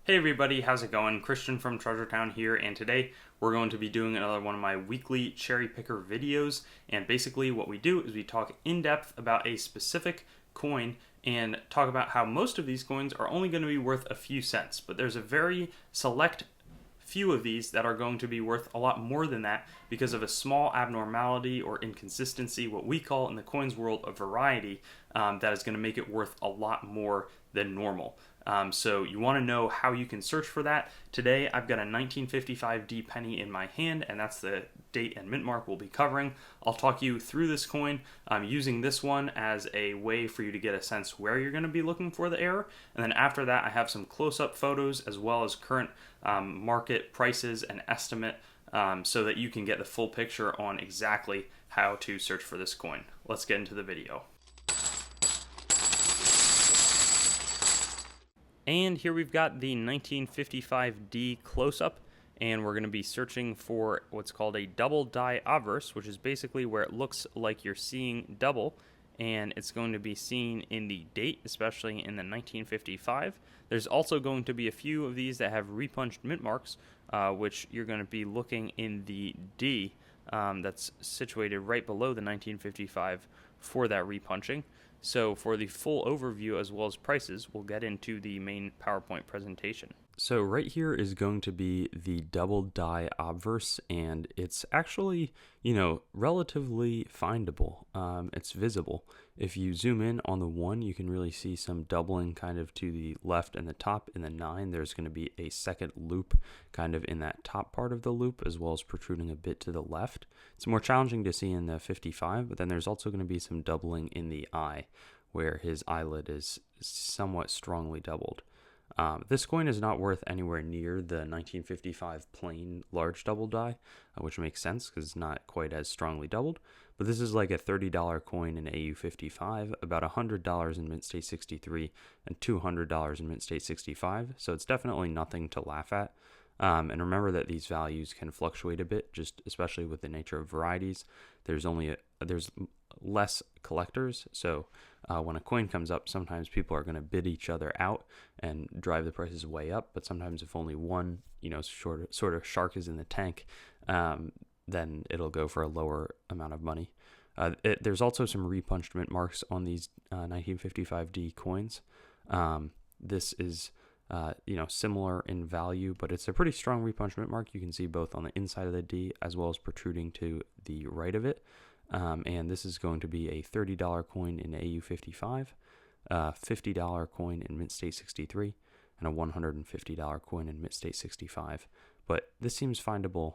Hey everybody, how's it going? Christian from Treasure Town here, and today we're going to be doing another one of my weekly cherry picker videos. And basically what we do is we talk in depth about a specific coin and talk about how most of these coins are only going to be worth a few cents, but there's a very select few of these that are going to be worth a lot more than that because of a small abnormality or inconsistency, what we call in the coins world a variety, that is going to make it worth a lot more than normal. So you want to know how you can search for that. Today I've got a 1955D penny in my hand, and that's the date and mint mark we'll be covering. I'll talk you through this coin, using this one as a way for you to get a sense where you're going to be looking for the error. And then after that I have some close-up photos as well as current market prices and estimate, so that you can get the full picture on exactly how to search for this coin. Let's get into the video. And here we've got the 1955D close-up, and we're going to be searching for what's called a double die obverse, which is basically where it looks like you're seeing double, and it's going to be seen in the date, especially in the 1955. There's also going to be a few of these that have repunched mint marks, which you're going to be looking in the D, that's situated right below the 1955 for that repunching. So for the full overview as well as prices, we'll get into the main PowerPoint presentation. So right here is going to be the double die obverse, and it's actually, relatively findable. It's visible. If you zoom in on the 1, you can really see some doubling kind of to the left and the top. In the 9, there's going to be a second loop kind of in that top part of the loop, as well as protruding a bit to the left. It's more challenging to see in the 55, but then there's also going to be some doubling in the eye, where his eyelid is somewhat strongly doubled. This coin is not worth anywhere near the 1955 plain large double die, which makes sense because it's not quite as strongly doubled. But this is like a $30 coin in AU55, about $100 in Mint State 63, and $200 in Mint State 65. So it's definitely nothing to laugh at. And remember that these values can fluctuate a bit, just especially with the nature of varieties. There's less collectors, so when a coin comes up, sometimes people are going to bid each other out and drive the prices way up. But sometimes if only one, sort of shark is in the tank, then it'll go for a lower amount of money. There's also some repunched mint marks on these 1955D coins. This is similar in value, but it's a pretty strong repunch mint mark. You can see both on the inside of the D as well as protruding to the right of it. And this is going to be a $30 coin in AU55, a $50 coin in Mint State 63, and a $150 coin in Mint State 65. But this seems findable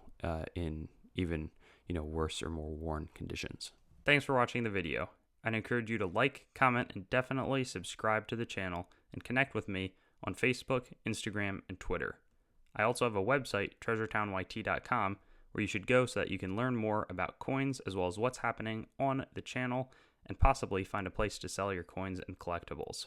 in even worse or more worn conditions. Thanks for watching the video. I'd encourage you to like, comment, and definitely subscribe to the channel and connect with me on Facebook, Instagram, and Twitter. I also have a website, treasuretownYT.com, where you should go so that you can learn more about coins as well as what's happening on the channel and possibly find a place to sell your coins and collectibles.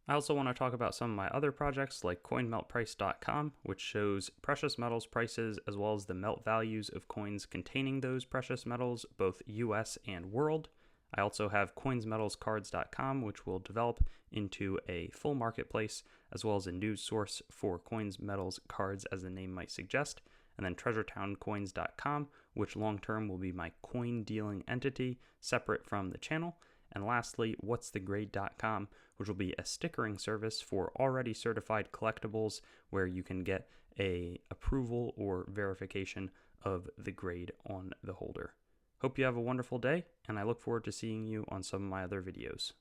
I also want to talk about some of my other projects like coinmeltprice.com, which shows precious metals prices as well as the melt values of coins containing those precious metals, both US and world. I also have coinsmetalscards.com, which will develop into a full marketplace as well as a news source for coins, metals, cards, as the name might suggest. And then treasuretowncoins.com, which long-term will be my coin dealing entity separate from the channel. And lastly, whatsthegrade.com, which will be a stickering service for already certified collectibles where you can get a approval or verification of the grade on the holder. Hope you have a wonderful day, and I look forward to seeing you on some of my other videos.